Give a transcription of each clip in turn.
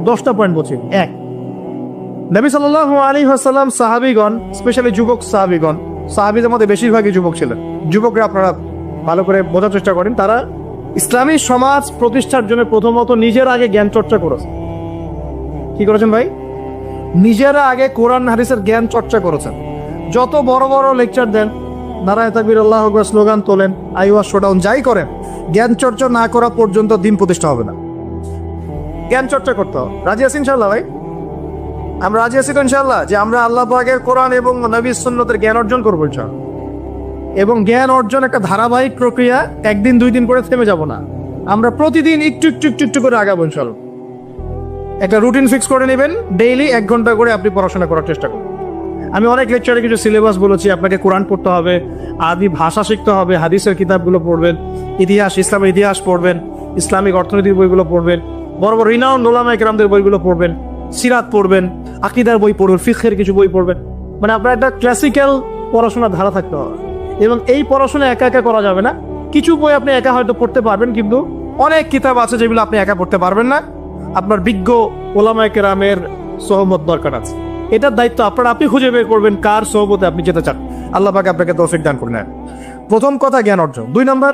10টা পয়েন্ট বলছি। এক, নবী সাল্লাল্লাহু আলাইহি ওয়াসাল্লাম সাহাবীগণ, স্পেশালি যুবক সাহাবীগণ, সাহাবীদের মধ্যে বেশিরভাগই যুবক ছিলেন। যুবকরা আপনারা ভালো করে বোঝার চেষ্টা করেন, তারা ইসলামী সমাজ প্রতিষ্ঠার জন্য প্রথমত নিজের আগে জ্ঞান চর্চা করেছে। কি করেছেন ভাই? নিজেরা আগে কোরআন হাদিসের জ্ঞান চর্চা করেছেন। যত বড় বড় লেকচার দেন, নারায়ে তাকবীর, আল্লাহু আকবার স্লোগান তোলেন, আইওয়া শোডাউন, যাই করেন, জ্ঞান চর্চা না করা পর্যন্ত দিন প্রতিষ্ঠা হবে না। জ্ঞান চর্চা করতে হবে। রাজি আছি ইনশাআল্লাহ ভাই? আমরা রাজি আছি তো ইনশাআল্লাহ যে আমরা আল্লাহ পাকের কোরআন এবং নবীর সুন্নতের জ্ঞান অর্জন করবো ইনশাআল্লাহ। এবং জ্ঞান অর্জন একটা ধারাবাহিক প্রক্রিয়া, একদিন দুই দিন করে থেমে যাব না। আমরা প্রতিদিন একটু একটু একটু একটু করে আগাবো ইনশাআল্লাহ। একটা রুটিন ফিক্স করে নেবেন, ডেইলি 1 ঘন্টা করে আপনি পড়াশোনা করার চেষ্টা করুন। আমি অনেক লেকচারে কিছু সিলেবাস বলেছি, আপনাকে কোরআন পড়তে হবে, আরবি ভাষা শিখতে হবে, হাদিসের কিতাবগুলো পড়বেন, ইতিহাস, ইসলামের ইতিহাস পড়বেন, ইসলামিক অর্থনীতির বইগুলো পড়বেন, বড় বড় রিনাউন্ড উলামায়ে কেরামদের বইগুলো পড়বেন, সিরাত পড়বেন, আকীদার বই পড়বেন, ফিকহের কিছু বই পড়বেন। মানে আপনার একটা ক্লাসিক্যাল পড়াশোনার ধারা থাকতে হবে। এবং এই পড়াশোনা একা একা করা যাবে না। কিছু বই আপনি একা হয়তো পড়তে পারবেন, কিন্তু অনেক কিতাব আছে যেগুলো আপনি একা পড়তে পারবেন না। আপনার বিজ্ঞ উলামায়ে কেরামের সহমত দরকার আছে। এটার দায়িত্ব আপনার, আপনি খুঁজে বের করবেন কার সহবতে আপনি যেতে চান। আল্লাহ পাক আপনাকে তৌফিক দান করুন। প্রথম কথা জ্ঞান অর্জন। 2 নম্বর,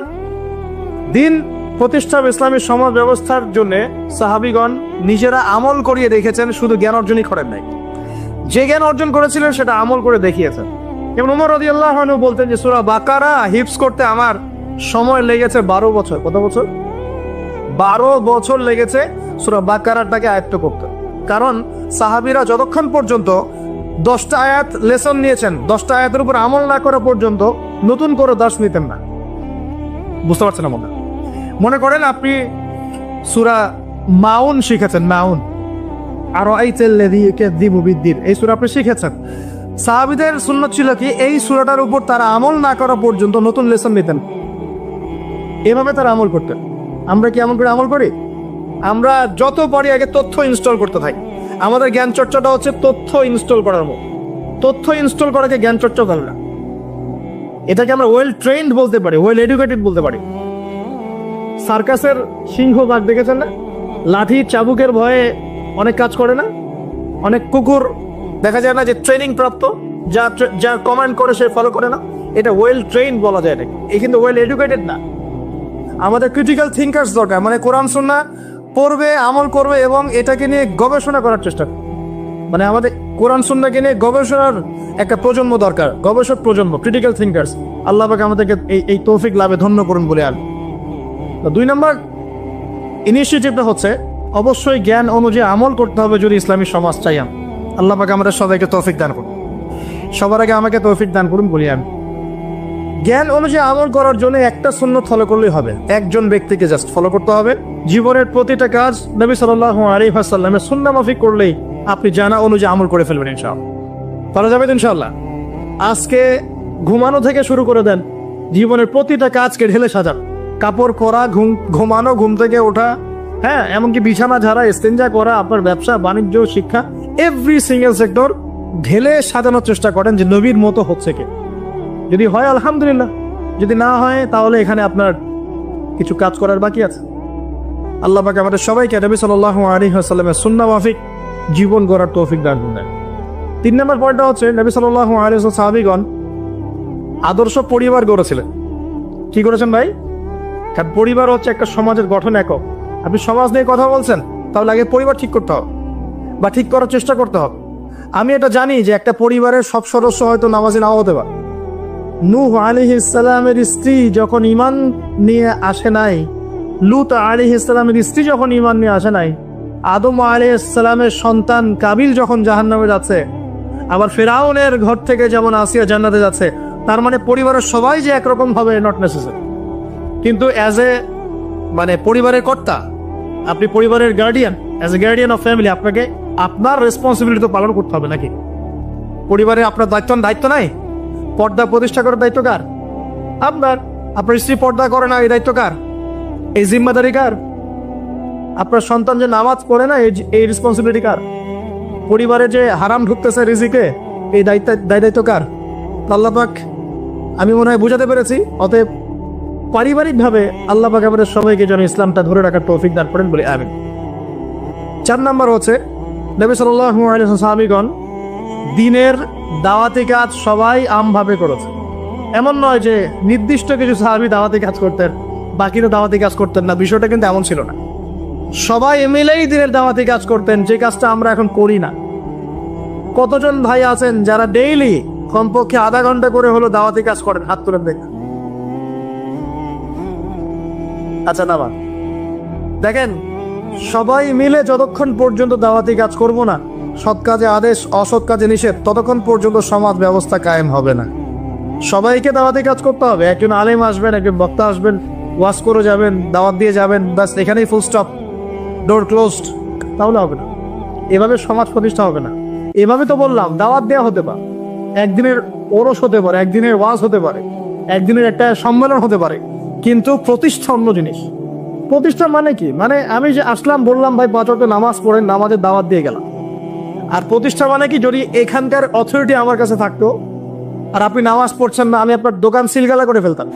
দিন প্রতিষ্ঠা ইসলামী সমাজ ব্যবস্থার জন্য সাহাবীগণ নিজেরা আমল করিয়ে দেখেছেন, শুধু জ্ঞান অর্জনই করেন নাই। যে জ্ঞান অর্জন করেছিলেন সেটা আমল করে দেখিয়েছেন। যেমন ওমর রাদিয়াল্লাহু আনহু বলতেন যে সূরা বাকারা হিফজ করতে আমার সময় লেগেছে 12 বছর। কত বছর? 12 বছর লেগেছে সূরা বাকারাটাকে আয়ত্ত করতে। কারণ সাহাবীরা যতক্ষণ পর্যন্ত 10টা আয়াত লেসন নিয়েছেন, 10টা আয়াতের উপর আমল না করা পর্যন্ত নতুন করে দাস নিতেন না। বুঝতে পারছেন না? মনে করেন আপনি সূরা মাউন শিখেছেন, মাউন, আর এই সূরা আপনি শিখেছেন। সাহাবীদের সুন্নাত ছিল কি, এই সূরাটার উপর তারা আমল না করা পর্যন্ত নতুন লেসন নিতেন। এভাবে তারা আমল করতেন। আমরা কি এমন করে আমল করি? আমরা যত পারি আগে তথ্য ইনস্টল করতে থাকি। আমাদের জ্ঞান চর্চাটা হচ্ছে তথ্য ইনস্টল করার মতো। তথ্য ইনস্টল করাকে জ্ঞান চর্চা বলে না। এটাকে আমরা ওয়েল ট্রেন্ড বলতে পারি, ওয়েল এডুকেটেড বলতে পারি। সার্কাসের সিংহ বাঘ দেখেছেন না? লাঠি চাবুকের ভয়ে অনেক কাজ করে না? অনেক কুকুর দেখা যায় না যে ট্রেনিং প্রাপ্ত, যা কমান্ড করে সে ফলো করে না? এটা ওয়েল ট্রেন্ড বলা যায় এটাকে। এই কিন্তু ওয়েল এডুকেটেড না। আমাদের ক্রিটিক্যাল থিঙ্কার্স দরকার, মানে কোরআন সুন্নাহ পড়বে, আমল করবে এবং এটাকে নিয়ে গবেষণা করার চেষ্টা করবে। মানে আমাদের কোরআন সুন্নাহকে নিয়ে গবেষণার একটা প্রজন্ম দরকার, গবেষক প্রজন্ম, ক্রিটিক্যাল থিঙ্কার্স। আল্লাহ পাক আমাদেরকে এই তৌফিক লাভে ধন্য করুন বলে আমি। 2 নম্বর ইনিশিয়েটিভটা হচ্ছে অবশ্যই জ্ঞান অনুযায়ী আমল করতে হবে যদি ইসলামী সমাজ চাই। আল্লাহ পাক আমাদের সবাইকে তৌফিক দান করুন। সবার আগে আমাকে তৌফিক দান করুন বলি আমি। জ্ঞান অনুযায়ী আমল করার জন্য একটা সুন্নাত ফলো করলেই হবে। একজন ব্যক্তিকে জাস্ট ফলো করতে হবে। জীবনের প্রতিটা কাজ নবী সাল্লাল্লাহু আলাইহি ওয়াসাল্লামের সুন্নাহ মাফিক করলেই আপনি জানা অনুযায়ী আমল করে ফেলবেন ইনশাআল্লাহ। পারা যাবে ইনশাআল্লাহ। আজকে ঘুমানো থেকে শুরু করে দেন, জীবনের প্রতিটা কাজকে ঢেলে সাজান। কাপড় পরা, ঘুমানো, ঘুম থেকে ওঠা, হ্যাঁ, এমনকি বিছানা ঝাড়া, ইস্তেঞ্জা করা, আপনার ব্যবসা বাণিজ্য, শিক্ষা, এভরি সিঙ্গেল সেক্টর ঢেলে সাজানোর চেষ্টা করেন যে নবীর মতো হচ্ছে কি। যদি হয় আলহামদুলিল্লাহ, যদি না হয় তাহলে এখানে আপনার কিছু কাজ করার বাকি আছে। আল্লাহ পাক আমাদের সবাইকে নবী সাল্লাল্লাহু আলাইহি ওয়াসাল্লামের সুন্নাহ মাফিক জীবন গড়ার তৌফিক দান করুন। 3 নম্বর পয়েন্টটা হচ্ছে নবী সাল্লাল্লাহু আলাইহি ওয়াসাল্লাম সাহাবীগণ আদর্শ পরিবার গড়েছিলেন। কি করেছেন ভাই? কারণ পরিবার হচ্ছে একটা সমাজের গঠন একক। আপনি সমাজ নিয়ে কথা বলছেন, তাহলে আগে পরিবার ঠিক করতে হবে বা ঠিক করার চেষ্টা করতে হবে। আমি এটা জানি যে একটা পরিবারের সব সদস্য হয়তো নামাজি নাও হতে পারে। নূহ আলাইহিস সালামের স্ত্রী যখন ঈমান নিয়ে আসে নাই, লূত আলাইহিস সালামের স্ত্রী যখন ঈমান নিয়ে আসে নাই, আদম আলাইহিস সালামের সন্তান কাবিল যখন জাহান্নামে যাচ্ছে, আবার ফিরআউনের ঘর থেকে যেমন আসিয়া জান্নাতে যাচ্ছে, তার মানে পরিবারের সবাই যে একরকম হবে নট নেসেসারি। কিন্তু মানে পরিবারের কর্তা, আপনি পরিবারের guardian, as a guardian of family, আপনাকে আপনার রেসপন্সিবিলিটি তো পালন করতে হবে নাকি? পরিবারে আপনার দায়িত্ব নাই? পর্দা প্রতিষ্ঠা করার দায়িত্ব কার? আপনার স্ত্রী পর্দা করে না, এই দায়িত্ব কার? এই জিম্মাদারি কার? আপনার সন্তান যে নামাজ পড়ে না, এই রেসপন্সিবিলিটি কার? পরিবারে যে হারাম ঢুকতেছে রিজিকে, এই দায়িত্ব কার? আল্লাহ পাক, আমি মনে হয় বুঝাতে পেরেছি। অতএব পারিবারিকভাবে আল্লাহ পাক আমাদের সবাইকে যেন ইসলামটা ধরে রাখার তৌফিক দান করেন বলে আমিন। 4 নাম্বার হচ্ছে নবী সাল্লাল্লাহু আলাইহি ওয়াসাল্লাম সাহাবীগণ দিনের দাওয়াতি কাজ সবাই আমভাবে করেছে। এমন নয় যে নির্দিষ্ট কিছু সাহাবী দাওয়াতি কাজ করতেন, বাকিরা দাওয়াতি কাজ করতেন না, বিষয়টা কিন্তু এমন ছিল না। সবাই মিলেই দিনের দাওয়াতি কাজ করতেন, যে কাজটা আমরা এখন করি না। কতজন ভাই আছেন যারা ডেইলি কমপক্ষে আধা ঘন্টা করে হলো দাওয়াতি কাজ করেন? হাত তুলেন দেখেন। আচ্ছা না, দেখেন সবাই মিলে যতক্ষণ পর্যন্ত দাওয়াতি কাজ করব না, সৎ কাজে আদেশ অসৎ কাজে নিষেধ, ততক্ষণ পর্যন্ত সমাজ ব্যবস্থা কায়েম হবে না। সবাইকে দাওয়াতি কাজ করতে হবে। একজন আলেম আসবেন, একজন বক্তা আসবেন, ওয়াজ করে যাবেন, দাওয়াত দিয়ে যাবেন, বাস এখানেই ফুল স্টপ, ডোর ক্লোজড, তাহলে হবে না। এভাবে সমাজ প্রতিষ্ঠা হবে না। এভাবে তো বললাম দাওয়াত দেওয়া হতে পারে, একদিনের ওরস হতে পারে, একদিনের ওয়াজ হতে পারে, একদিনের একটা সম্মেলন হতে পারে, কিন্তু প্রতিষ্ঠা অন্য জিনিস। প্রতিষ্ঠা মানে কি? মানে আমি যে আসলাম, বললাম ভাই 5 ওয়াক্ত নামাজ পড়েন, নামাজের দাওয়াত দিয়ে গেলাম। আর প্রতিষ্ঠা মানে কি? যদি এখানকার অথরিটি আমার কাছে থাকতো আর আপনি নামাজ পড়ছেন না, আমি আপনার দোকান সিলগালা করে ফেলতাম।